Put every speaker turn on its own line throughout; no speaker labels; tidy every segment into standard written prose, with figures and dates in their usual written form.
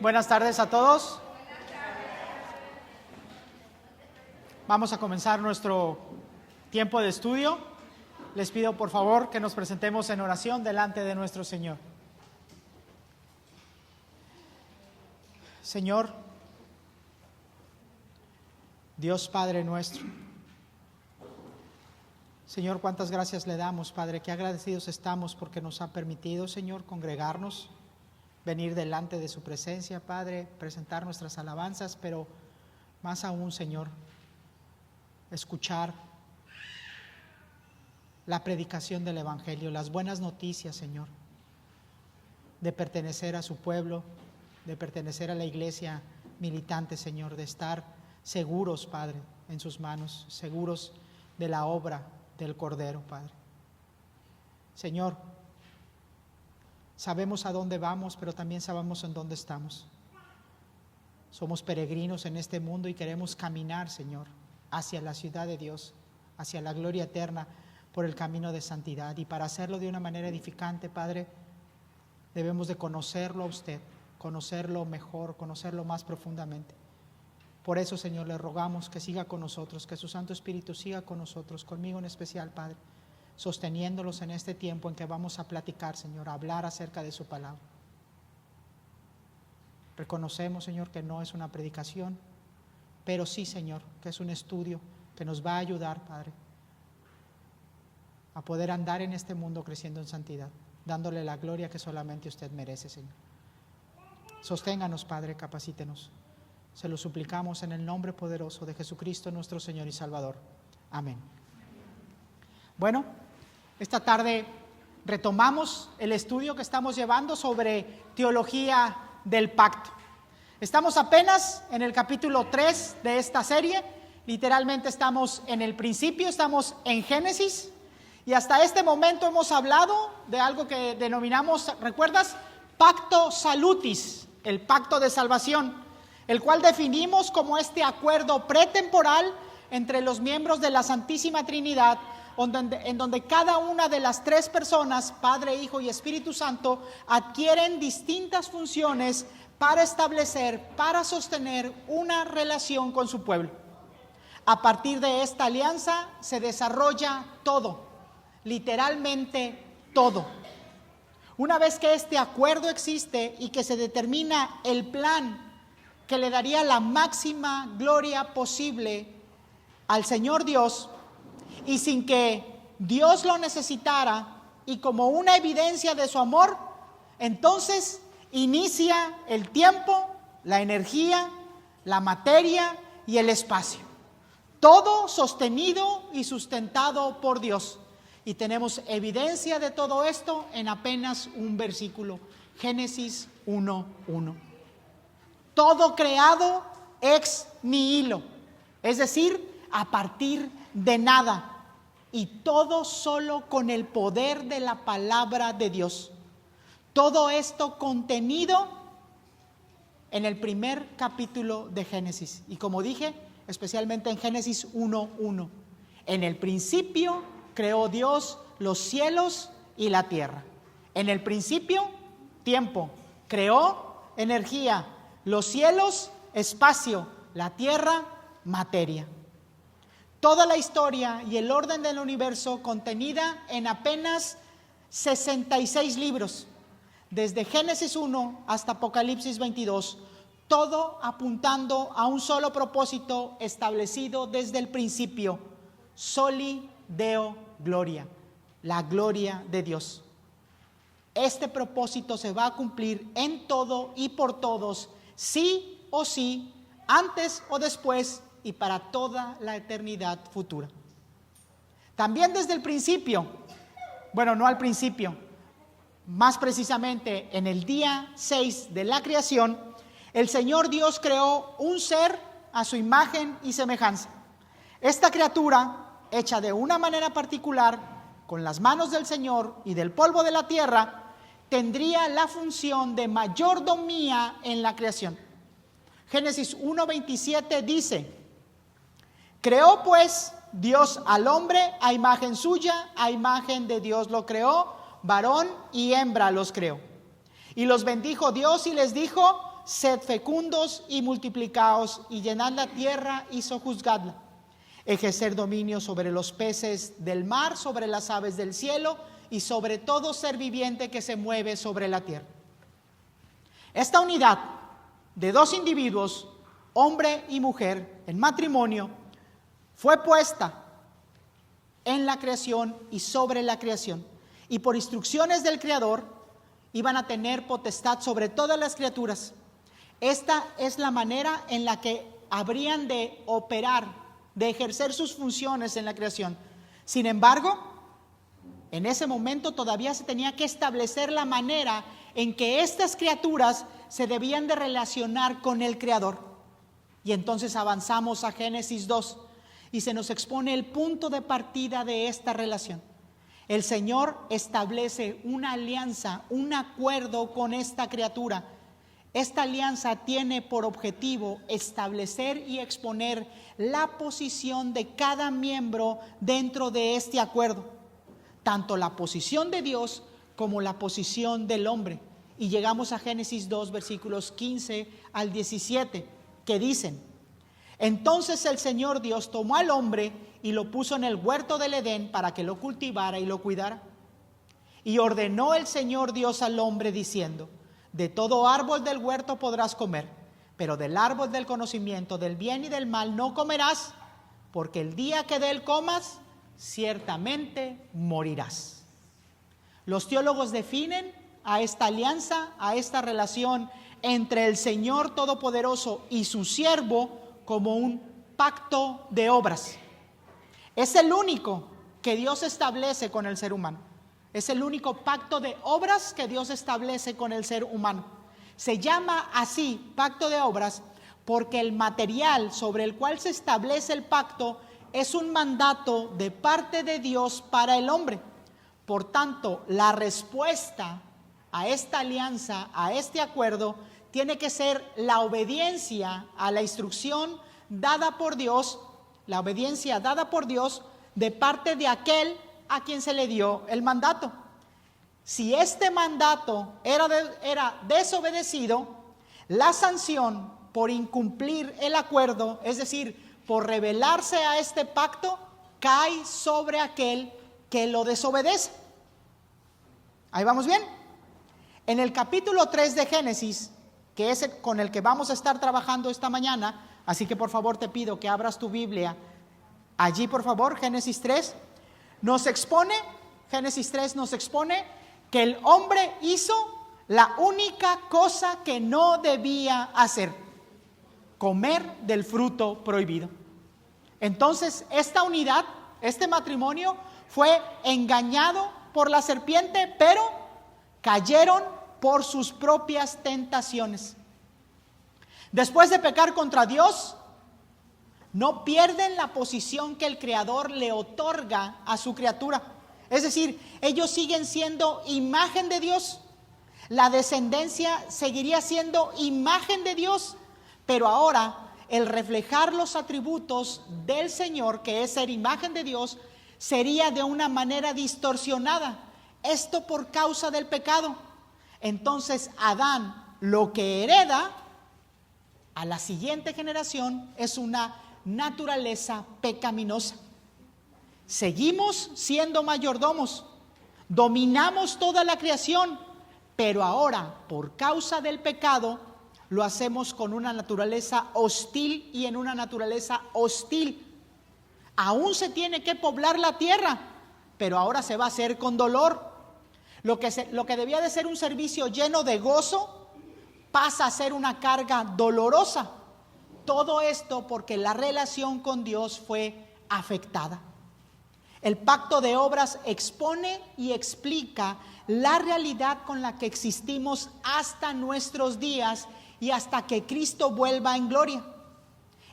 Buenas tardes a todos. Vamos a comenzar nuestro tiempo de estudio. Les pido por favor que nos presentemos en oración delante de nuestro Señor. Señor, Dios Padre nuestro, Señor, cuántas gracias le damos, Padre, qué agradecidos estamos porque nos ha permitido, Señor, congregarnos, venir delante de su presencia, Padre, presentar nuestras alabanzas, pero más aún, Señor, escuchar la predicación del Evangelio, las buenas noticias, Señor, de pertenecer a su pueblo, de pertenecer a la iglesia militante, Señor, de estar seguros, Padre, en sus manos, seguros de la obra del Cordero, Padre. Señor, sabemos a dónde vamos, pero también sabemos en dónde estamos. Somos peregrinos en este mundo y queremos caminar, Señor, hacia la ciudad de Dios, hacia la gloria eterna, por el camino de santidad. Y para hacerlo de una manera edificante, Padre, debemos de conocerlo a usted, conocerlo mejor, conocerlo más profundamente. Por eso, Señor, le rogamos que siga con nosotros, que su Santo Espíritu siga con nosotros, conmigo en especial, Padre, sosteniéndolos en este tiempo en que vamos a platicar, Señor, a hablar acerca de su palabra. Reconocemos, Señor, que no es una predicación, pero sí, Señor, que es un estudio que nos va a ayudar, Padre, a poder andar en este mundo creciendo en santidad, dándole la gloria que solamente usted merece, Señor. Sosténganos, Padre, capacítenos. Se lo suplicamos en el nombre poderoso de Jesucristo, nuestro Señor y Salvador. Amén. Bueno, esta tarde retomamos el estudio que estamos llevando sobre teología del pacto. Estamos apenas en el capítulo 3 de esta serie. Literalmente estamos en el principio, estamos en Génesis. Y hasta este momento hemos hablado de algo que denominamos, ¿recuerdas? Pacto salutis, el pacto de salvación, el cual definimos como este acuerdo pretemporal entre los miembros de la Santísima Trinidad, en donde cada una de las tres personas, Padre, Hijo y Espíritu Santo, adquieren distintas funciones para establecer, para sostener una relación con su pueblo. A partir de esta alianza se desarrolla todo, literalmente todo. Una vez que este acuerdo existe y que se determina el plan que le daría la máxima gloria posible al Señor Dios, y sin que Dios lo necesitara, y como una evidencia de su amor, entonces inicia el tiempo, la energía, la materia y el espacio. Todo sostenido y sustentado por Dios. Y tenemos evidencia de todo esto en apenas un versículo, Génesis 1:1. Todo creado ex nihilo, es decir, a partir de nada, y todo solo con el poder de la palabra de Dios. Todo esto contenido en el primer capítulo de Génesis, y como dije, especialmente en Génesis 1:1. En el principio creó Dios los cielos y la tierra. En el principio, tiempo. Creó energía. Los cielos, espacio. La tierra, materia. Toda la historia y el orden del universo contenida en apenas 66 libros. Desde Génesis 1 hasta Apocalipsis 22. Todo apuntando a un solo propósito establecido desde el principio. Soli Deo Gloria, la gloria de Dios. Este propósito se va a cumplir en todo y por todos, sí o sí, antes o después y para toda la eternidad futura. También desde el principio, bueno, no al principio, más precisamente en el día 6 de la creación, el Señor Dios creó un ser a su imagen y semejanza. Esta criatura, hecha de una manera particular, con las manos del Señor y del polvo de la tierra, tendría la función de mayordomía en la creación. Génesis 1:27 dice: creó pues Dios al hombre a imagen suya, a imagen de Dios lo creó, varón y hembra los creó. Y los bendijo Dios y les dijo: sed fecundos y multiplicaos y llenad la tierra y sojuzgadla. Ejercer dominio sobre los peces del mar, sobre las aves del cielo y sobre todo ser viviente que se mueve sobre la tierra. Esta unidad de dos individuos, hombre y mujer, en matrimonio, fue puesta en la creación y sobre la creación. Y por instrucciones del Creador, iban a tener potestad sobre todas las criaturas. Esta es la manera en la que habrían de operar, de ejercer sus funciones en la creación. Sin embargo, en ese momento todavía se tenía que establecer la manera en que estas criaturas se debían de relacionar con el Creador. Y entonces avanzamos a Génesis 2 y se nos expone el punto de partida de esta relación. El Señor establece una alianza, un acuerdo con esta criatura. Esta alianza tiene por objetivo establecer y exponer la posición de cada miembro dentro de este acuerdo, tanto la posición de Dios como la posición del hombre. Y llegamos a Génesis 2, versículos 15 al 17, que dicen: entonces el Señor Dios tomó al hombre y lo puso en el huerto del Edén para que lo cultivara y lo cuidara. Y ordenó el Señor Dios al hombre diciendo: de todo árbol del huerto podrás comer, pero del árbol del conocimiento del bien y del mal no comerás, porque el día que de él comas, ciertamente morirás. Los teólogos definen a esta alianza, a esta relación entre el Señor Todopoderoso y su siervo como un pacto de obras. Es el único que Dios establece con el ser humano. Es el único pacto de obras que Dios establece con el ser humano. Se llama así pacto de obras porque el material sobre el cual se establece el pacto es un mandato de parte de Dios para el hombre. Por tanto, la respuesta a esta alianza, a este acuerdo, tiene que ser la obediencia a la instrucción dada por Dios, la obediencia dada por Dios de parte de aquel a quien se le dio el mandato. Si este mandato era desobedecido, la sanción por incumplir el acuerdo, es decir, por rebelarse a este pacto, cae sobre aquel que lo desobedece. ¿Ahí vamos bien? En el capítulo 3 de Génesis, que es con el que vamos a estar trabajando esta mañana, así que por favor te pido que abras tu Biblia allí, por favor. Génesis 3 nos expone que el hombre hizo la única cosa que no debía hacer: comer del fruto prohibido. Entonces esta unidad, este matrimonio fue engañado por la serpiente, pero cayeron por sus propias tentaciones. Después de pecar contra Dios, no pierden la posición que el Creador le otorga a su criatura. Es decir, ellos siguen siendo imagen de Dios. La descendencia seguiría siendo imagen de Dios, pero ahora el reflejar los atributos del Señor, que es ser imagen de Dios, sería de una manera distorsionada. Esto por causa del pecado. Entonces Adán lo que hereda a la siguiente generación es una naturaleza pecaminosa. Seguimos siendo mayordomos, dominamos toda la creación, pero ahora por causa del pecado lo hacemos con una naturaleza hostil y en una naturaleza hostil. Aún se tiene que poblar la tierra, pero ahora se va a hacer con dolor. Lo que debía de ser un servicio lleno de gozo pasa a ser una carga dolorosa. Todo esto porque la relación con Dios fue afectada. El pacto de obras expone y explica la realidad con la que existimos hasta nuestros días y hasta que Cristo vuelva en gloria.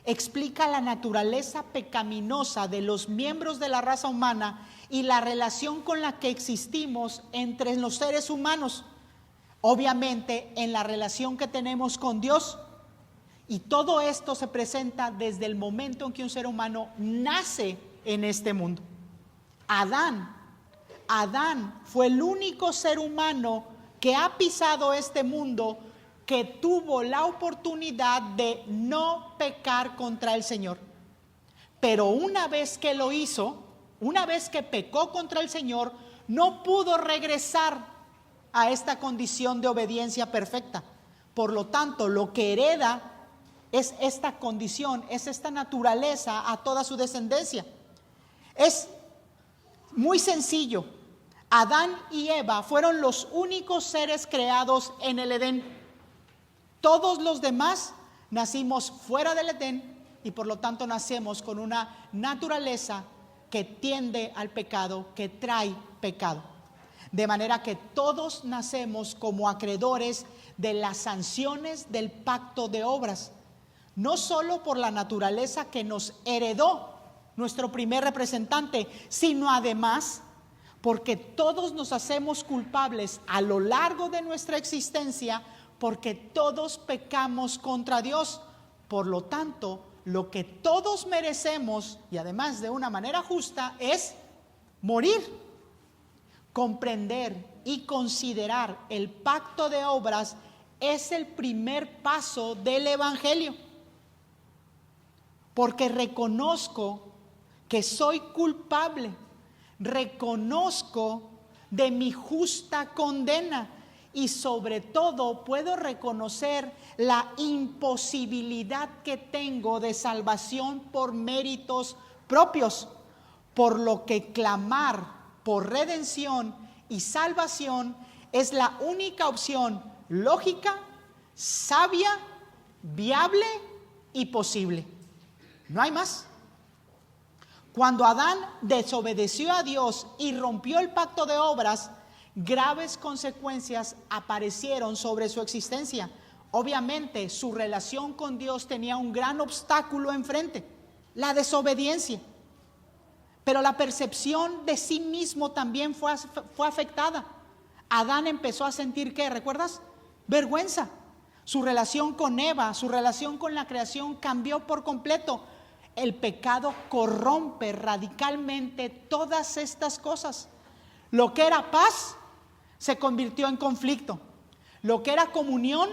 Explica la naturaleza pecaminosa de los miembros de la raza humana y la relación con la que existimos entre los seres humanos. Obviamente en la relación que tenemos con Dios. Y todo esto se presenta desde el momento en que un ser humano nace en este mundo. Adán fue el único ser humano que ha pisado este mundo que tuvo la oportunidad de no pecar contra el Señor. Pero una vez que lo hizo, una vez que pecó contra el Señor, no pudo regresar a esta condición de obediencia perfecta. Por lo tanto, lo que hereda es esta condición, es esta naturaleza a toda su descendencia. Es muy sencillo. Adán y Eva fueron los únicos seres creados en el Edén. Todos los demás nacimos fuera del Edén y por lo tanto nacemos con una naturaleza que tiende al pecado, que trae pecado. De manera que todos nacemos como acreedores de las sanciones del pacto de obras. No solo por la naturaleza que nos heredó nuestro primer representante, sino además porque todos nos hacemos culpables a lo largo de nuestra existencia, porque todos pecamos contra Dios. Por lo tanto, lo que todos merecemos, y además de una manera justa, es morir. Comprender y considerar el pacto de obras es el primer paso del Evangelio. Porque reconozco que soy culpable, reconozco de mi justa condena y sobre todo puedo reconocer la imposibilidad que tengo de salvación por méritos propios, por lo que clamar por redención y salvación es la única opción lógica, sabia, viable y posible. No hay más. Cuando Adán desobedeció a Dios y rompió el pacto de obras, graves consecuencias aparecieron sobre su existencia. Obviamente, su relación con Dios tenía un gran obstáculo enfrente, la desobediencia. Pero la percepción de sí mismo también fue afectada. Adán empezó a sentir, ¿qué? ¿Recuerdas? Vergüenza. Su relación con Eva, su relación con la creación cambió por completo. El pecado corrompe radicalmente todas estas cosas. Lo que era paz se convirtió en conflicto. Lo que era comunión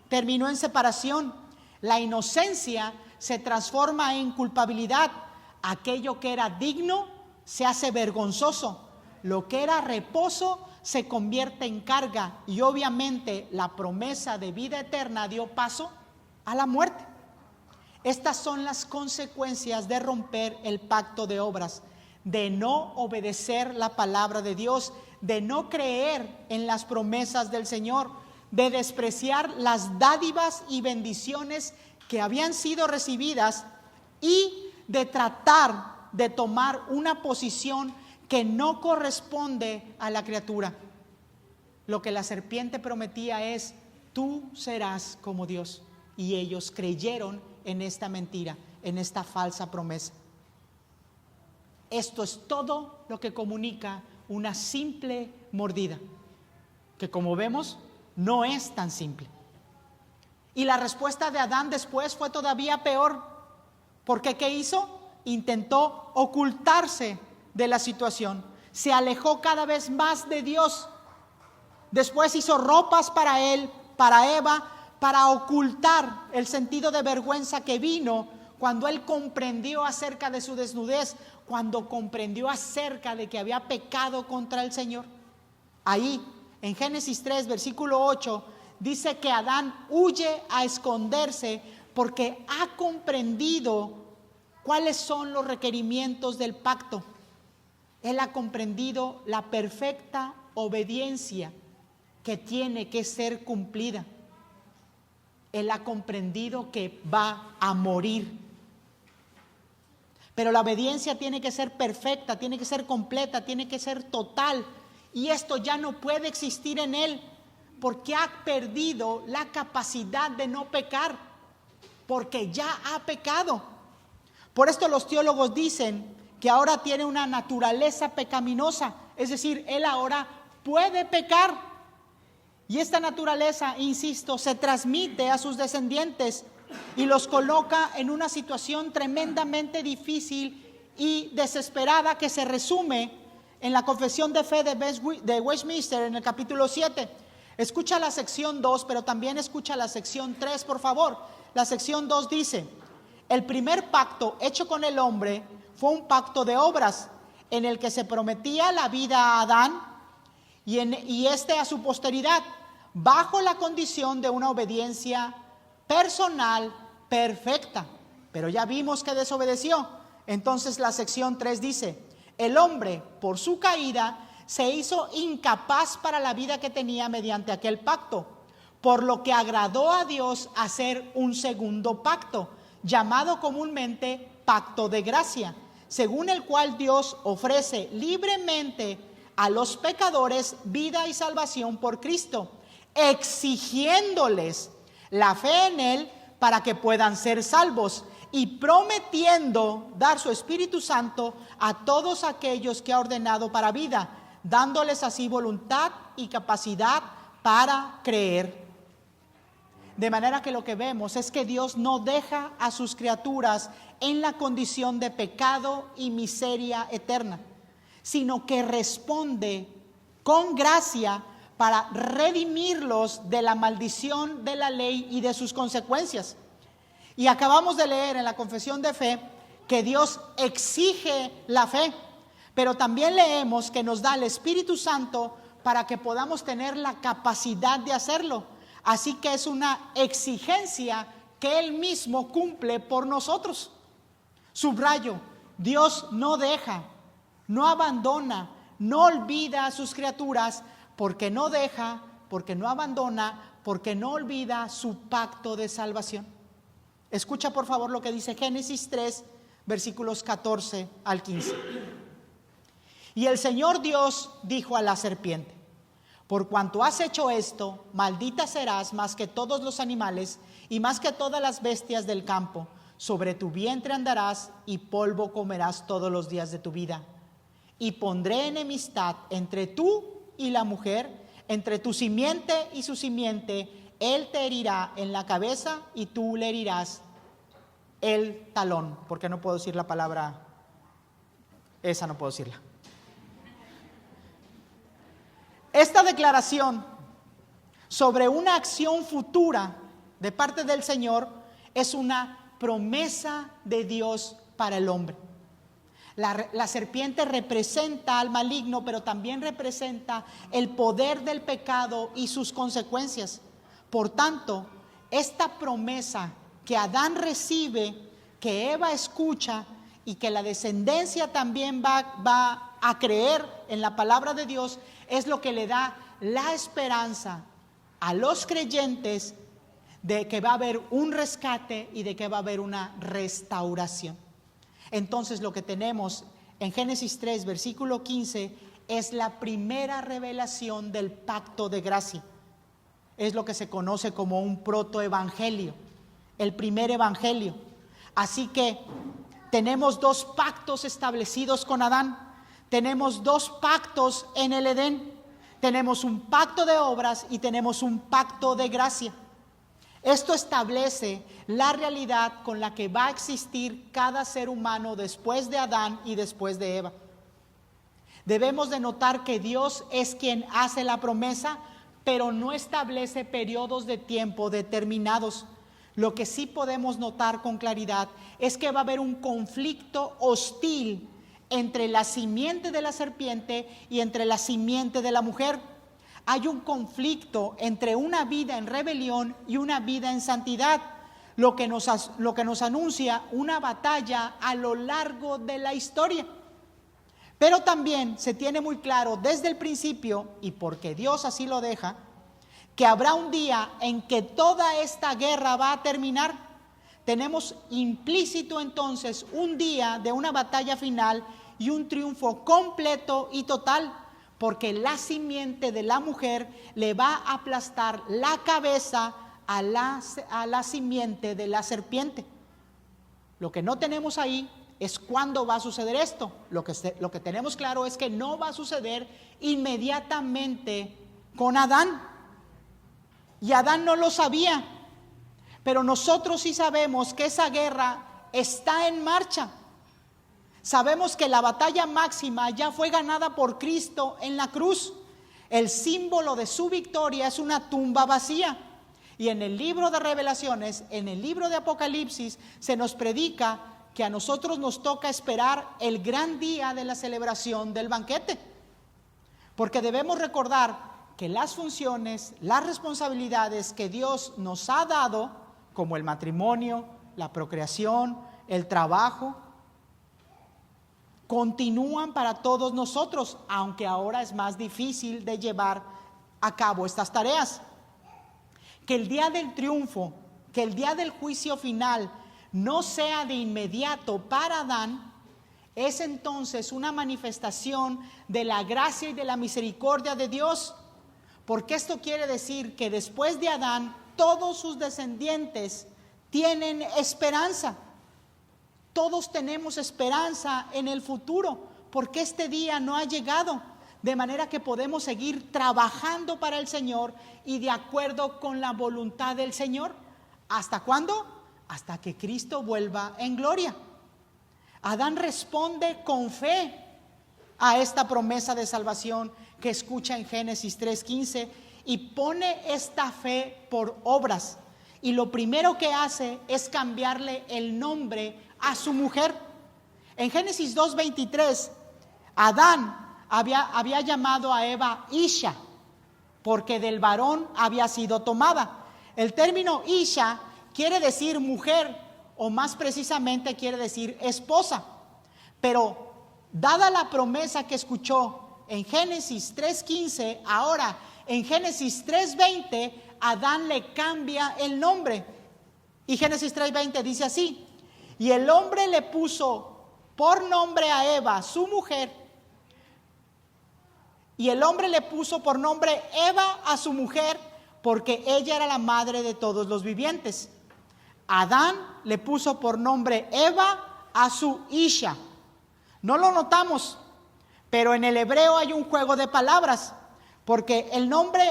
terminó en separación. La inocencia se transforma en culpabilidad. Aquello que era digno se hace vergonzoso. Lo que era reposo se convierte en carga. Y obviamente la promesa de vida eterna dio paso a la muerte. Estas son las consecuencias de romper el pacto de obras, de no obedecer la palabra de Dios, de no creer en las promesas del Señor, de despreciar las dádivas y bendiciones que habían sido recibidas y de tratar de tomar una posición que no corresponde a la criatura. Lo que la serpiente prometía es: tú serás como Dios. Y ellos creyeron en esta mentira, en esta falsa promesa. Esto es todo lo que comunica una simple mordida, que como vemos no es tan simple. Y la respuesta de Adán después fue todavía peor, porque ¿qué hizo? Intentó ocultarse de la situación, se alejó cada vez más de Dios. Después hizo ropas para él, para Eva, para ocultar el sentido de vergüenza que vino cuando él comprendió acerca de su desnudez, cuando comprendió acerca de que había pecado contra el Señor. Ahí, en Génesis 3, versículo 8, dice que Adán huye a esconderse porque ha comprendido cuáles son los requerimientos del pacto. Él ha comprendido la perfecta obediencia que tiene que ser cumplida. Él ha comprendido que va a morir. Pero la obediencia tiene que ser perfecta, tiene que ser completa, tiene que ser total. Y esto ya no puede existir en él, porque ha perdido la capacidad de no pecar, porque ya ha pecado. Por esto los teólogos dicen que ahora tiene una naturaleza pecaminosa, es decir, él ahora puede pecar. Y esta naturaleza, insisto, se transmite a sus descendientes y los coloca en una situación tremendamente difícil y desesperada que se resume en la Confesión de Fe de Westminster en el capítulo 7. Escucha la sección 2, pero también escucha la sección 3, por favor. La sección 2 dice: el primer pacto hecho con el hombre fue un pacto de obras, en el que se prometía la vida a Adán y a su posteridad, bajo la condición de una obediencia personal perfecta. Pero ya vimos que desobedeció. Entonces la sección 3 dice: el hombre, por su caída, se hizo incapaz para la vida que tenía mediante aquel pacto, por lo que agradó a Dios hacer un segundo pacto, llamado comúnmente pacto de gracia, según el cual Dios ofrece libremente a los pecadores vida y salvación por Cristo, exigiéndoles la fe en Él para que puedan ser salvos, y prometiendo dar su Espíritu Santo a todos aquellos que ha ordenado para vida, dándoles así voluntad y capacidad para creer. De manera que lo que vemos es que Dios no deja a sus criaturas en la condición de pecado y miseria eterna, sino que responde con gracia para redimirlos de la maldición de la ley y de sus consecuencias. Y acabamos de leer en la confesión de fe que Dios exige la fe, pero también leemos que nos da el Espíritu Santo para que podamos tener la capacidad de hacerlo. Así que es una exigencia que Él mismo cumple por nosotros. Subrayo: Dios no deja, no abandona, no olvida a sus criaturas, porque no deja, porque no abandona, porque no olvida su pacto de salvación. Escucha por favor lo que dice Génesis 3, versículos 14 al 15. Y el Señor Dios dijo a la serpiente: por cuanto has hecho esto, maldita serás más que todos los animales y más que todas las bestias del campo. Sobre tu vientre andarás y polvo comerás todos los días de tu vida. Y pondré enemistad entre tú y la mujer, entre tu simiente y su simiente. Él te herirá en la cabeza y tú le herirás el talón. Porque no puedo decir la palabra, esa no puedo decirla. Esta declaración sobre una acción futura de parte del Señor es una promesa de Dios para el hombre. La serpiente representa al maligno, pero también representa el poder del pecado y sus consecuencias. Por tanto, esta promesa que Adán recibe, que Eva escucha y que la descendencia también va a creer en la palabra de Dios, es lo que le da la esperanza a los creyentes de que va a haber un rescate y de que va a haber una restauración. Entonces lo que tenemos en Génesis 3, versículo 15, es la primera revelación del pacto de gracia. Es lo que se conoce como un protoevangelio, el primer evangelio. Así que tenemos dos pactos establecidos con Adán. Tenemos dos pactos en el Edén. Tenemos un pacto de obras y tenemos un pacto de gracia. Esto establece la realidad con la que va a existir cada ser humano después de Adán y después de Eva. Debemos de notar que Dios es quien hace la promesa, pero no establece periodos de tiempo determinados. Lo que sí podemos notar con claridad es que va a haber un conflicto hostil entre la simiente de la serpiente y entre la simiente de la mujer. Hay un conflicto entre una vida en rebelión y una vida en santidad, lo que nos anuncia una batalla a lo largo de la historia. Pero también se tiene muy claro desde el principio, y porque Dios así lo deja, que habrá un día en que toda esta guerra va a terminar. Tenemos implícito entonces un día de una batalla final y un triunfo completo y total, porque la simiente de la mujer le va a aplastar la cabeza a la simiente de la serpiente. Lo que no tenemos ahí es cuándo va a suceder esto. Lo que tenemos claro es que no va a suceder inmediatamente con Adán. Y Adán no lo sabía, pero nosotros sí sabemos que esa guerra está en marcha. Sabemos que la batalla máxima ya fue ganada por Cristo en la cruz. El símbolo de su victoria es una tumba vacía. Y en el libro de Revelaciones, en el libro de Apocalipsis, se nos predica que a nosotros nos toca esperar el gran día de la celebración del banquete. Porque debemos recordar que las funciones, las responsabilidades que Dios nos ha dado, como el matrimonio, la procreación, el trabajo, continúan para todos nosotros, aunque ahora es más difícil de llevar a cabo estas tareas. Que el día del triunfo, que el día del juicio final no sea de inmediato para Adán, es entonces una manifestación de la gracia y de la misericordia de Dios, porque esto quiere decir que después de Adán, todos sus descendientes tienen esperanza. Todos tenemos esperanza en el futuro, porque este día no ha llegado, de manera que podemos seguir trabajando para el Señor y de acuerdo con la voluntad del Señor. ¿Hasta cuándo? Hasta que Cristo vuelva en gloria. Adán responde con fe a esta promesa de salvación que escucha en Génesis 3:15 y pone esta fe por obras. Y lo primero que hace es cambiarle el nombre a su mujer. En Génesis 2:23, Adán había llamado a Eva Isha, porque del varón había sido tomada. El término Isha quiere decir mujer, o más precisamente quiere decir esposa. Pero dada la promesa que escuchó en Génesis 3:15, ahora en Génesis 3:20, Adán le cambia el nombre. Y Génesis 3:20 dice así: y el hombre le puso por nombre a Eva, su mujer, y el hombre le puso por nombre Eva a su mujer, porque ella era la madre de todos los vivientes. Adán le puso por nombre Eva a su Isha. No lo notamos, pero en el hebreo hay un juego de palabras, porque el nombre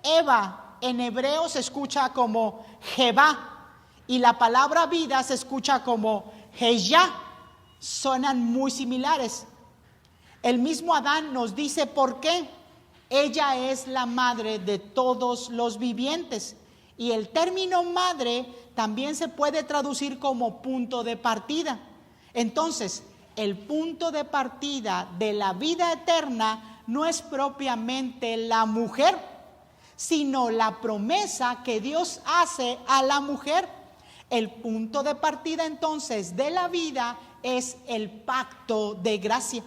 Eva en hebreo se escucha como Jebá, y la palabra vida se escucha como Heyá. Suenan muy similares. El mismo Adán nos dice por qué. Ella es la madre de todos los vivientes. Y el término madre también se puede traducir como punto de partida. Entonces, el punto de partida de la vida eterna no es propiamente la mujer, sino la promesa que Dios hace a la mujer. El punto de partida entonces de la vida es el pacto de gracia.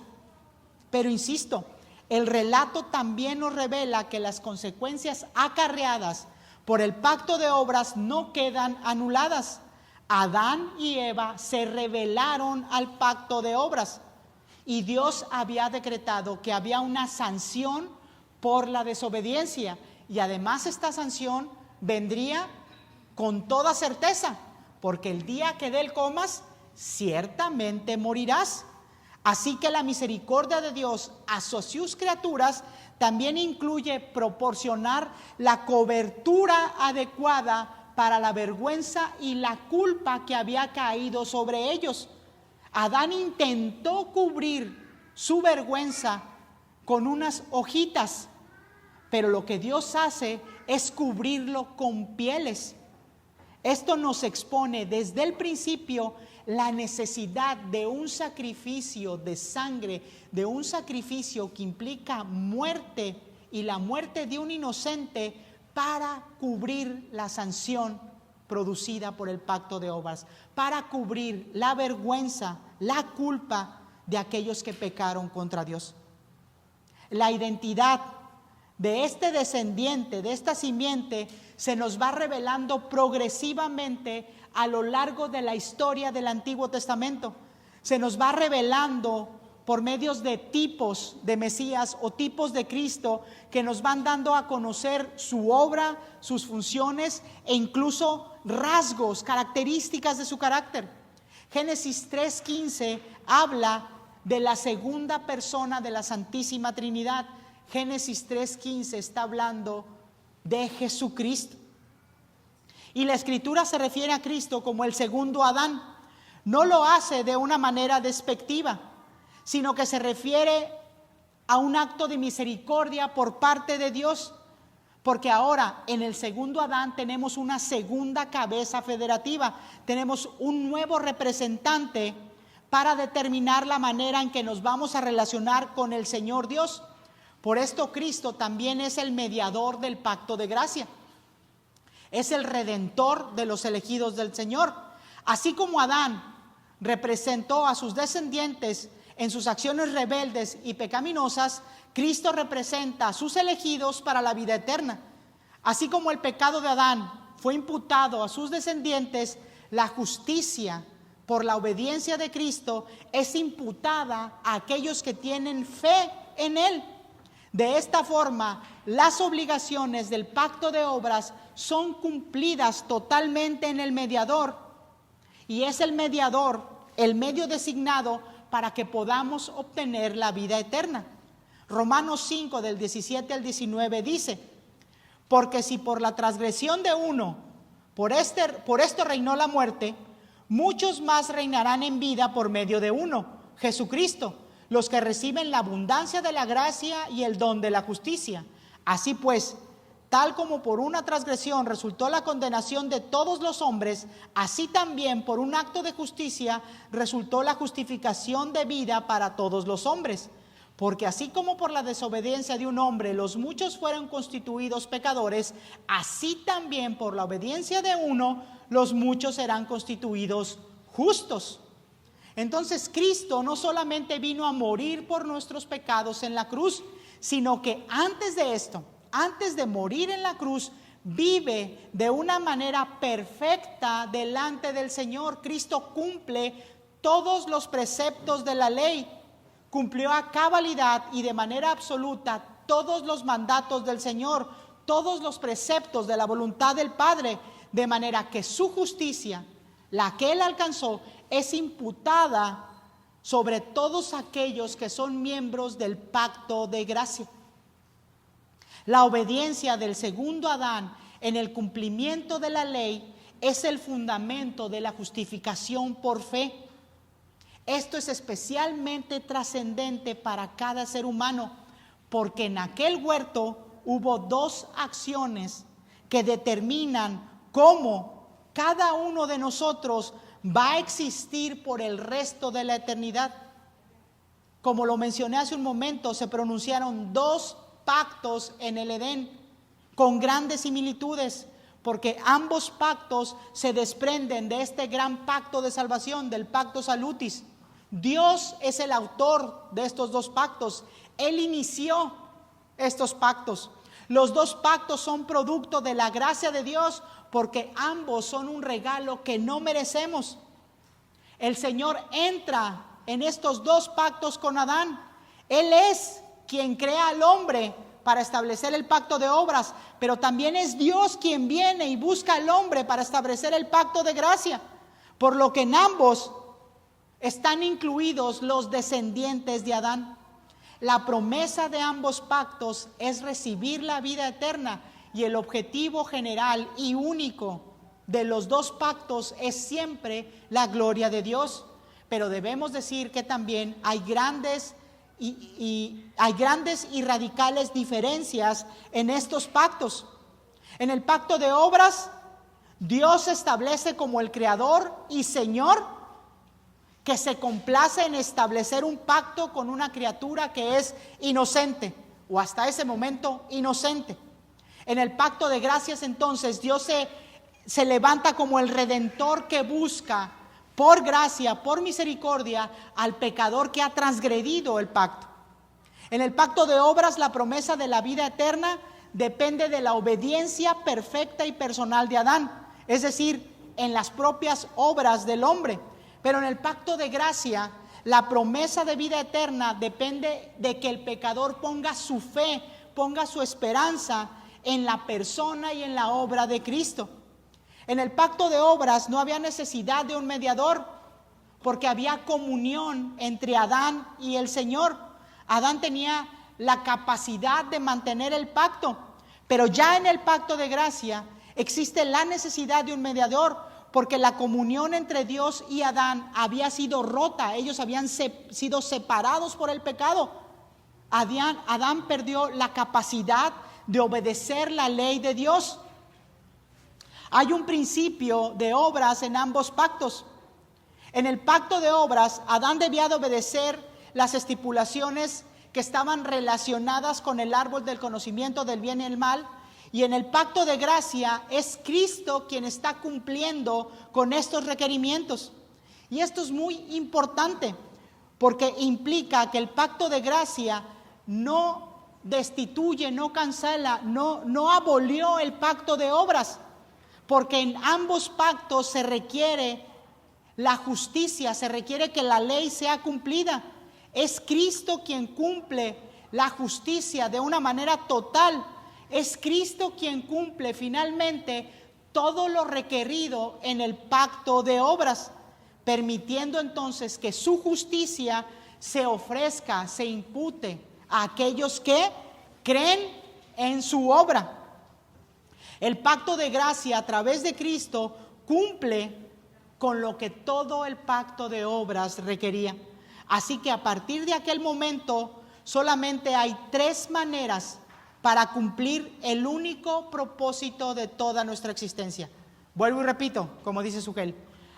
Pero insisto, el relato también nos revela que las consecuencias acarreadas por el pacto de obras no quedan anuladas. Adán y Eva se rebelaron al pacto de obras y Dios había decretado que había una sanción por la desobediencia, y además esta sanción vendría con toda certeza, porque el día que de él comas, ciertamente morirás. Así que la misericordia de Dios a sus criaturas también incluye proporcionar la cobertura adecuada para la vergüenza y la culpa que había caído sobre ellos. Adán intentó cubrir su vergüenza con unas hojitas, pero lo que Dios hace es cubrirlo con pieles. Esto nos expone desde el principio la necesidad de un sacrificio de sangre, de un sacrificio que implica muerte y la muerte de un inocente para cubrir la sanción producida por el pacto de obras, para cubrir la vergüenza, la culpa de aquellos que pecaron contra Dios. La identidad de este descendiente, de esta simiente, se nos va revelando progresivamente a lo largo de la historia del Antiguo Testamento. Se nos va revelando por medios de tipos de Mesías o tipos de Cristo que nos van dando a conocer su obra, sus funciones e incluso rasgos, características de su carácter. Génesis 3:15 habla de la segunda persona de la Santísima Trinidad. Génesis 3:15 está hablando de Jesucristo. Y la Escritura se refiere a Cristo como el segundo Adán. No lo hace de una manera despectiva, sino que se refiere a un acto de misericordia por parte de Dios, porque ahora en el segundo Adán tenemos una segunda cabeza federativa, tenemos un nuevo representante para determinar la manera en que nos vamos a relacionar con el Señor Dios. Por esto Cristo también es el mediador del pacto de gracia, es el redentor de los elegidos del Señor. Así como Adán representó a sus descendientes en sus acciones rebeldes y pecaminosas, Cristo representa a sus elegidos para la vida eterna. Así como el pecado de Adán fue imputado a sus descendientes, la justicia por la obediencia de Cristo es imputada a aquellos que tienen fe en Él. De esta forma, las obligaciones del pacto de obras son cumplidas totalmente en el mediador, y es el mediador el medio designado para que podamos obtener la vida eterna. Romanos 5 del 17 al 19 dice: porque si por la transgresión de uno, por esto reinó la muerte, muchos más reinarán en vida por medio de uno, Jesucristo, los que reciben la abundancia de la gracia y el don de la justicia. Así pues, tal como por una transgresión resultó la condenación de todos los hombres, así también por un acto de justicia resultó la justificación de vida para todos los hombres. Porque así como por la desobediencia de un hombre los muchos fueron constituidos pecadores, así también por la obediencia de uno los muchos serán constituidos justos. Entonces Cristo no solamente vino a morir por nuestros pecados en la cruz, sino que antes de esto, antes de morir en la cruz, vive de una manera perfecta delante del Señor. Cristo cumple todos los preceptos de la ley, cumplió a cabalidad y de manera absoluta todos los mandatos del Señor, todos los preceptos de la voluntad del Padre, de manera que su justicia, la que Él alcanzó, es imputada sobre todos aquellos que son miembros del pacto de gracia. La obediencia del segundo Adán en el cumplimiento de la ley es el fundamento de la justificación por fe. Esto es especialmente trascendente para cada ser humano, porque en aquel huerto hubo dos acciones que determinan cómo cada uno de nosotros va a existir por el resto de la eternidad. Como lo mencioné hace un momento, se pronunciaron dos pactos en el Edén con grandes similitudes, porque ambos pactos se desprenden de este gran pacto de salvación, del pacto salutis. Dios es el autor de estos dos pactos. Él inició estos pactos. Los dos pactos son producto de la gracia de Dios, porque ambos son un regalo que no merecemos. El Señor entra en estos dos pactos con Adán. Él es quien crea al hombre para establecer el pacto de obras, pero también es Dios quien viene y busca al hombre para establecer el pacto de gracia, por lo que en ambos están incluidos los descendientes de Adán. La promesa de ambos pactos es recibir la vida eterna, y el objetivo general y único de los dos pactos es siempre la gloria de Dios. Pero debemos decir que también hay grandes y radicales diferencias en estos pactos. En el pacto de obras, Dios se establece como el Creador y Señor, que se complace en establecer un pacto con una criatura que es inocente, o hasta ese momento inocente. En el pacto de gracias, entonces, Dios se levanta como el Redentor que busca por gracia, por misericordia, al pecador que ha transgredido el pacto. En el pacto de obras, la promesa de la vida eterna depende de la obediencia perfecta y personal de Adán, es decir, en las propias obras del hombre. Pero en el pacto de gracia, la promesa de vida eterna depende de que el pecador ponga su fe, ponga su esperanza en la persona y en la obra de Cristo. En el pacto de obras no había necesidad de un mediador, porque había comunión entre Adán y el Señor. Adán tenía la capacidad de mantener el pacto, pero ya en el pacto de gracia existe la necesidad de un mediador, porque la comunión entre Dios y Adán había sido rota. Ellos habían sido separados por el pecado. Adán perdió la capacidad de obedecer la ley de Dios. Hay un principio de obras en ambos pactos. En el pacto de obras, Adán debía de obedecer las estipulaciones que estaban relacionadas con el árbol del conocimiento del bien y el mal, y en el pacto de gracia es Cristo quien está cumpliendo con estos requerimientos. Y esto es muy importante porque implica que el pacto de gracia no destituye, no cancela, no abolió el pacto de obras, porque en ambos pactos se requiere la justicia, se requiere que la ley sea cumplida. Es Cristo quien cumple la justicia de una manera total. Es Cristo quien cumple finalmente todo lo requerido en el pacto de obras, permitiendo entonces que su justicia se ofrezca, se impute a aquellos que creen en su obra. El pacto de gracia a través de Cristo cumple con lo que todo el pacto de obras requería. Así que a partir de aquel momento solamente hay 3 maneras para cumplir el único propósito de toda nuestra existencia. Vuelvo y repito, como dice Sugel,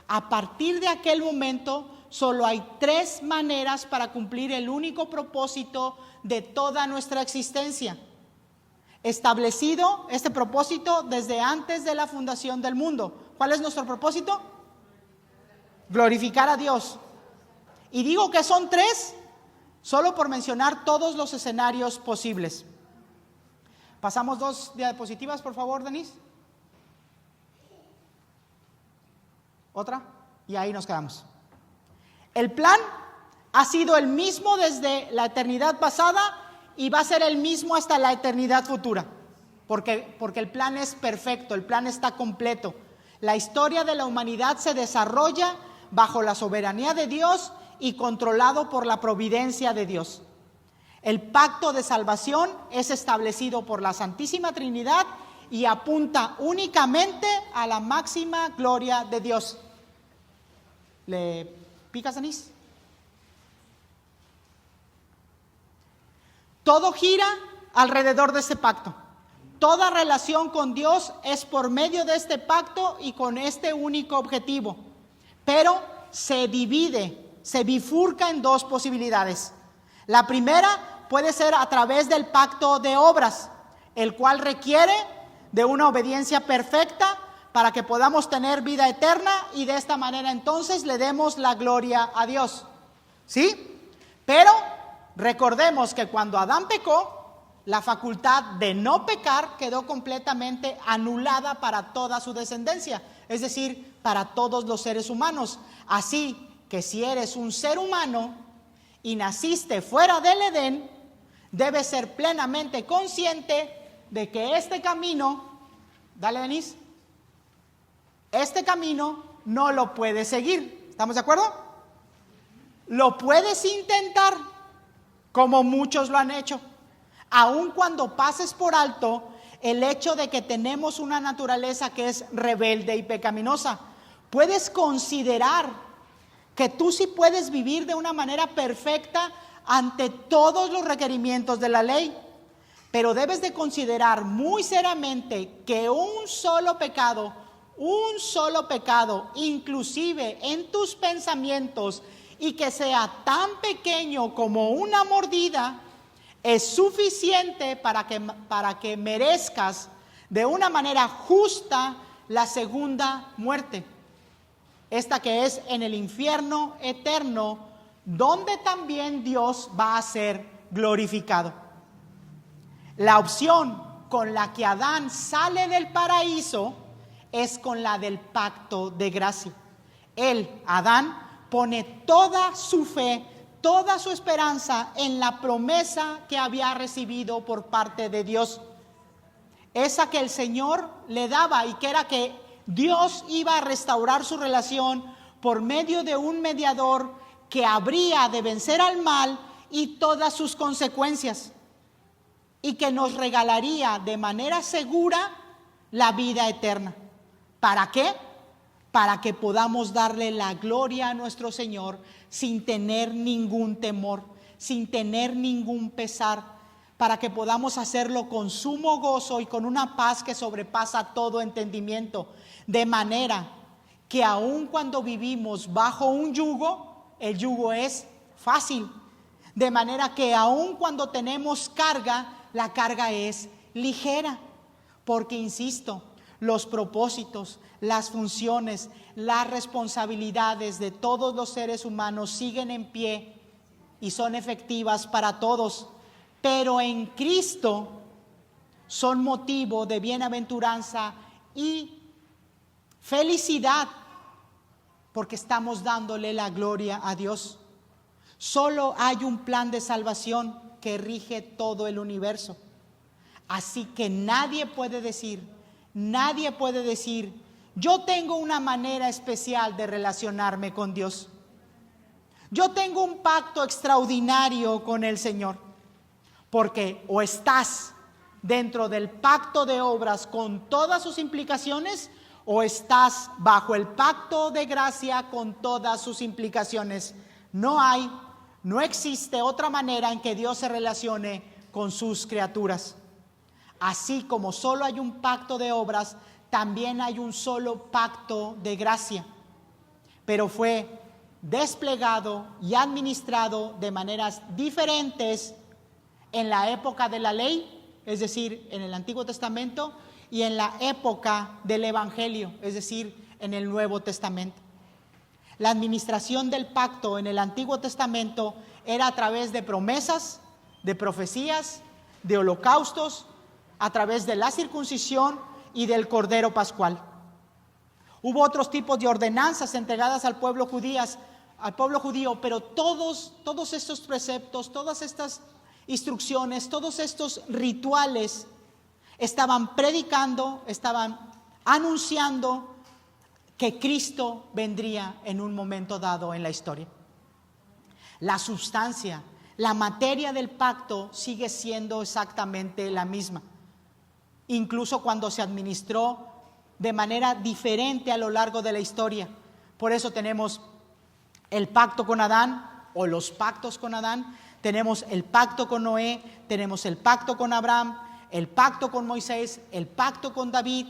a partir de aquel momento solo hay 3 maneras para cumplir el único propósito de toda nuestra existencia. Establecido este propósito desde antes de la fundación del mundo. ¿Cuál es nuestro propósito? Glorificar a Dios. Y digo que son 3 solo por mencionar todos los escenarios posibles. Pasamos 2 diapositivas, por favor, Denise. Otra, y ahí nos quedamos. El plan ha sido el mismo desde la eternidad pasada y va a ser el mismo hasta la eternidad futura, porque el plan es perfecto, el plan está completo. La historia de la humanidad se desarrolla bajo la soberanía de Dios y controlado por la providencia de Dios. El pacto de salvación es establecido por la Santísima Trinidad y apunta únicamente a la máxima gloria de Dios. ¿Le picas, Denise? Todo gira alrededor de este pacto. Toda relación con Dios es por medio de este pacto y con este único objetivo. Pero se divide, se bifurca en 2 posibilidades. La primera puede ser a través del pacto de obras, el cual requiere de una obediencia perfecta para que podamos tener vida eterna y de esta manera entonces le demos la gloria a Dios. ¿Sí? Pero recordemos que cuando Adán pecó, la facultad de no pecar quedó completamente anulada para toda su descendencia, es decir, para todos los seres humanos. Así que si eres un ser humano y naciste fuera del Edén, debes ser plenamente consciente de que este camino, dale Denise, este camino no lo puedes seguir. ¿Estamos de acuerdo? Lo puedes intentar, como muchos lo han hecho, aun cuando pases por alto el hecho de que tenemos una naturaleza que es rebelde y pecaminosa. Puedes considerar que tú sí puedes vivir de una manera perfecta ante todos los requerimientos de la ley, pero debes de considerar muy seriamente que un solo pecado, inclusive en tus pensamientos, y que sea tan pequeño como una mordida, es suficiente para que merezcas de una manera justa la segunda muerte. Esta que es en el infierno eterno, donde también Dios va a ser glorificado. La opción con la que Adán sale del paraíso es con la del pacto de gracia. Él, Adán, pone toda su fe, toda su esperanza en la promesa que había recibido por parte de Dios. Esa que el Señor le daba y que era que Dios iba a restaurar su relación por medio de un mediador que habría de vencer al mal y todas sus consecuencias, y que nos regalaría de manera segura la vida eterna. ¿Para qué? Para que podamos darle la gloria a nuestro Señor sin tener ningún temor, sin tener ningún pesar, para que podamos hacerlo con sumo gozo y con una paz que sobrepasa todo entendimiento, de manera que aun cuando vivimos bajo un yugo, el yugo es fácil, de manera que aun cuando tenemos carga, la carga es ligera, porque insisto, los propósitos, las funciones, las responsabilidades de todos los seres humanos siguen en pie y son efectivas para todos, pero en Cristo son motivo de bienaventuranza y felicidad, porque estamos dándole la gloria a Dios. Solo hay un plan de salvación que rige todo el universo. Así que nadie puede decir, yo tengo una manera especial de relacionarme con Dios. Yo tengo un pacto extraordinario con el Señor. Porque o estás dentro del pacto de obras con todas sus implicaciones, o estás bajo el pacto de gracia con todas sus implicaciones. No existe otra manera en que Dios se relacione con sus criaturas. Así como solo hay un pacto de obras, también hay un solo pacto de gracia. Pero fue desplegado y administrado de maneras diferentes en la época de la ley, es decir, en el Antiguo Testamento, y en la época del Evangelio, es decir, en el Nuevo Testamento. La administración del pacto en el Antiguo Testamento era a través de promesas, de profecías, de holocaustos, a través de la circuncisión y del Cordero Pascual. Hubo otros tipos de ordenanzas entregadas al pueblo judío, pero todos estos preceptos, todas estas instrucciones, todos estos rituales estaban predicando, estaban anunciando que Cristo vendría en un momento dado en la historia. La sustancia, la materia del pacto sigue siendo exactamente la misma, incluso cuando se administró de manera diferente a lo largo de la historia. Por eso tenemos el pacto con Adán, o los pactos con Adán, tenemos el pacto con Noé, tenemos el pacto con Abraham, el pacto con Moisés, el pacto con David,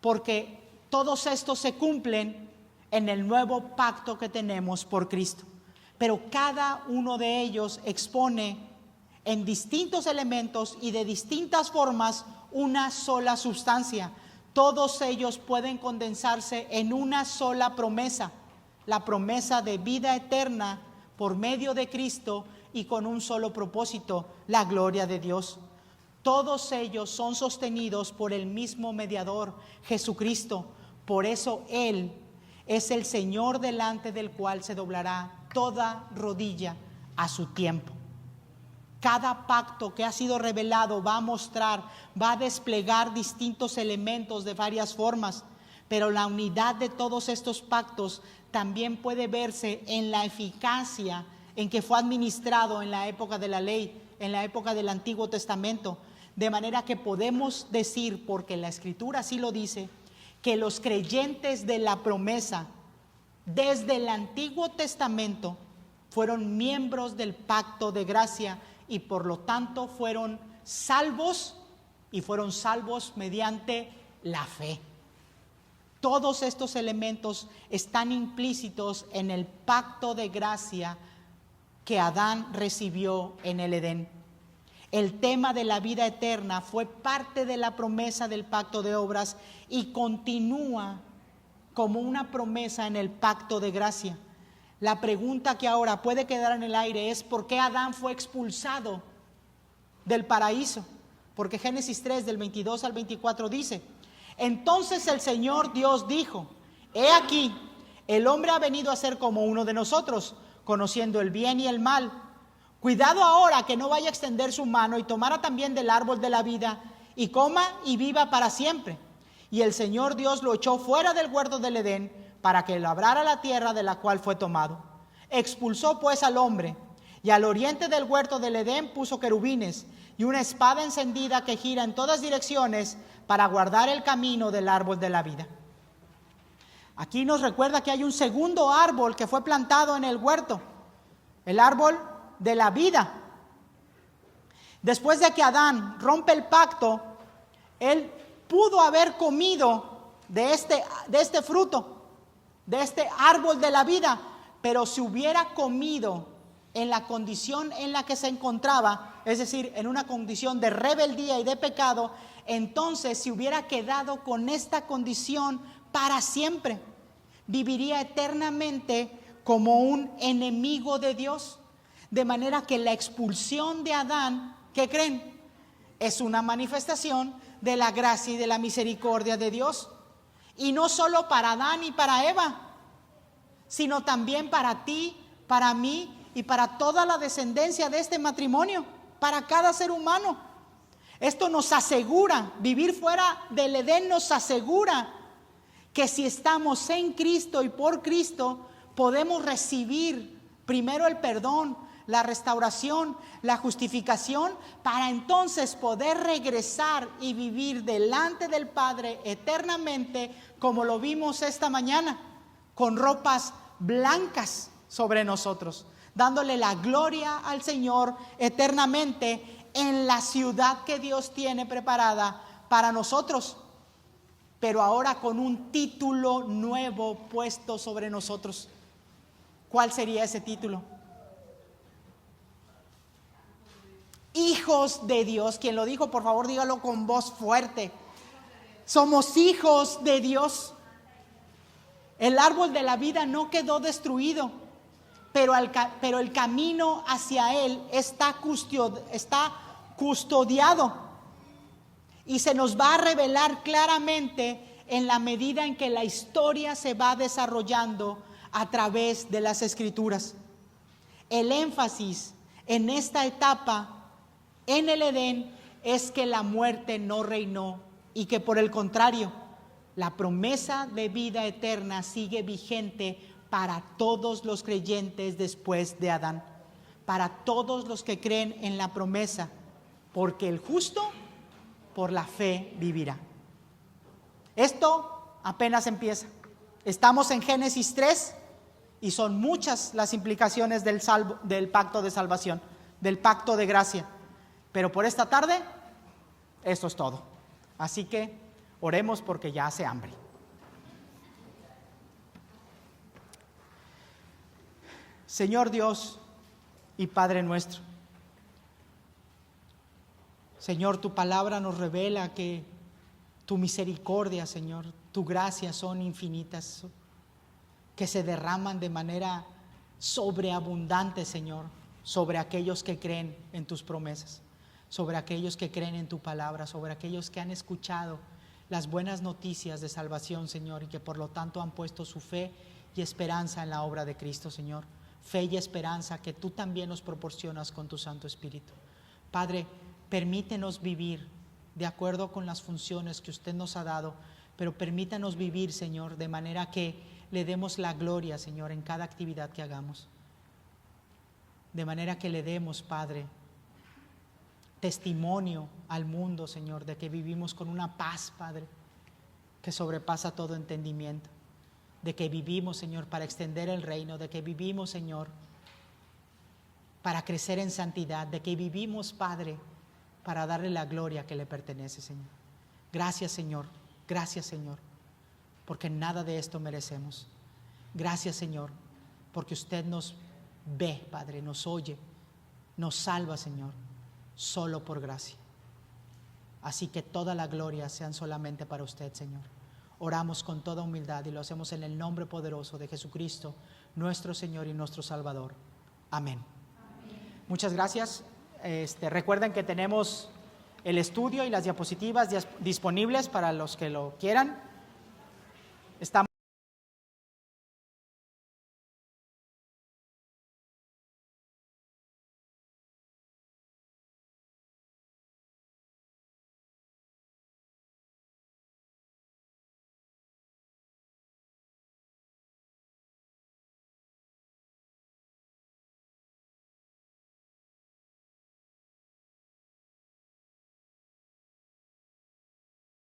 porque todos estos se cumplen en el nuevo pacto que tenemos por Cristo. Pero cada uno de ellos expone en distintos elementos y de distintas formas una sola sustancia. Todos ellos pueden condensarse en una sola promesa, la promesa de vida eterna por medio de Cristo y con un solo propósito, la gloria de Dios. Todos ellos son sostenidos por el mismo mediador, Jesucristo. Por eso Él es el Señor delante del cual se doblará toda rodilla a su tiempo. Cada pacto que ha sido revelado va a mostrar, va a desplegar distintos elementos de varias formas, pero la unidad de todos estos pactos también puede verse en la eficacia en que fue administrado en la época de la ley, en la época del Antiguo Testamento, de manera que podemos decir, porque la Escritura así lo dice, que los creyentes de la promesa desde el Antiguo Testamento fueron miembros del pacto de gracia y por lo tanto fueron salvos, y fueron salvos mediante la fe. Todos estos elementos están implícitos en el pacto de gracia que Adán recibió en el Edén. El tema de la vida eterna fue parte de la promesa del pacto de obras y continúa como una promesa en el pacto de gracia. La pregunta que ahora puede quedar en el aire es: ¿por qué Adán fue expulsado del paraíso? Porque Génesis 3 del 22 al 24 dice: entonces el Señor Dios dijo: he aquí, el hombre ha venido a ser como uno de nosotros, conociendo el bien y el mal. Cuidado ahora que no vaya a extender su mano y tomara también del árbol de la vida y coma y viva para siempre. Y el Señor Dios lo echó fuera del huerto del Edén para que labrara la tierra de la cual fue tomado. Expulsó pues al hombre, y al oriente del huerto del Edén puso querubines y una espada encendida que gira en todas direcciones para guardar el camino del árbol de la vida. Aquí nos recuerda que hay un segundo árbol que fue plantado en el huerto, el árbol de la vida. Después de que Adán rompe el pacto, él pudo haber comido de este fruto, de este árbol de la vida, pero si hubiera comido en la condición en la que se encontraba, es decir, en una condición de rebeldía y de pecado, entonces se hubiera quedado con esta condición para siempre. Viviría eternamente como un enemigo de Dios. De manera que la expulsión de Adán, ¿qué creen? Es una manifestación de la gracia y de la misericordia de Dios. Y no solo para Adán y para Eva, sino también para ti, para mí y para toda la descendencia de este matrimonio, para cada ser humano. Esto nos asegura, vivir fuera del Edén nos asegura que si estamos en Cristo y por Cristo, podemos recibir primero el perdón, la restauración, la justificación, para entonces poder regresar y vivir delante del Padre eternamente, como lo vimos esta mañana, con ropas blancas sobre nosotros, dándole la gloria al Señor eternamente en la ciudad que Dios tiene preparada para nosotros, pero ahora con un título nuevo puesto sobre nosotros. ¿Cuál sería ese título? Hijos de Dios. Quien lo dijo, por favor, dígalo con voz fuerte. Somos hijos de Dios. El árbol de la vida no quedó destruido, pero el camino hacia él está custodiado. Y se nos va a revelar claramente en la medida en que la historia se va desarrollando a través de las Escrituras. El énfasis en esta etapa en el Edén es que la muerte no reinó y que por el contrario, la promesa de vida eterna sigue vigente para todos los creyentes después de Adán, para todos los que creen en la promesa, porque el justo por la fe vivirá. Esto apenas empieza. Estamos en Génesis 3 y son muchas las implicaciones del pacto de salvación, del pacto de gracia. Pero por esta tarde, esto es todo. Así que oremos porque ya hace hambre. Señor Dios y Padre nuestro, Señor, tu palabra nos revela que tu misericordia, Señor, tu gracia son infinitas, que se derraman de manera sobreabundante, Señor, sobre aquellos que creen en tus promesas, sobre aquellos que creen en tu palabra, sobre aquellos que han escuchado las buenas noticias de salvación, Señor, y que por lo tanto han puesto su fe y esperanza en la obra de Cristo, Señor. Fe y esperanza que tú también nos proporcionas con tu Santo Espíritu. Padre, permítenos vivir de acuerdo con las funciones que usted nos ha dado, pero permítanos vivir, Señor, de manera que le demos la gloria, Señor, en cada actividad que hagamos. De manera que le demos, Padre, testimonio al mundo, Señor, de que vivimos con una paz, Padre, que sobrepasa todo entendimiento. De que vivimos, Señor, para extender el reino, de que vivimos, Señor, para crecer en santidad, de que vivimos, Padre, para darle la gloria que le pertenece, Señor. Gracias, Señor, porque nada de esto merecemos. Gracias, Señor, porque usted nos ve, Padre, nos oye, nos salva, Señor, solo por gracia. Así que toda la gloria sean solamente para usted, Señor. Oramos con toda humildad y lo hacemos en el nombre poderoso de Jesucristo, nuestro Señor y nuestro Salvador. Amén. Muchas gracias. Recuerden que tenemos el estudio y las diapositivas disponibles para los que lo quieran. Estamos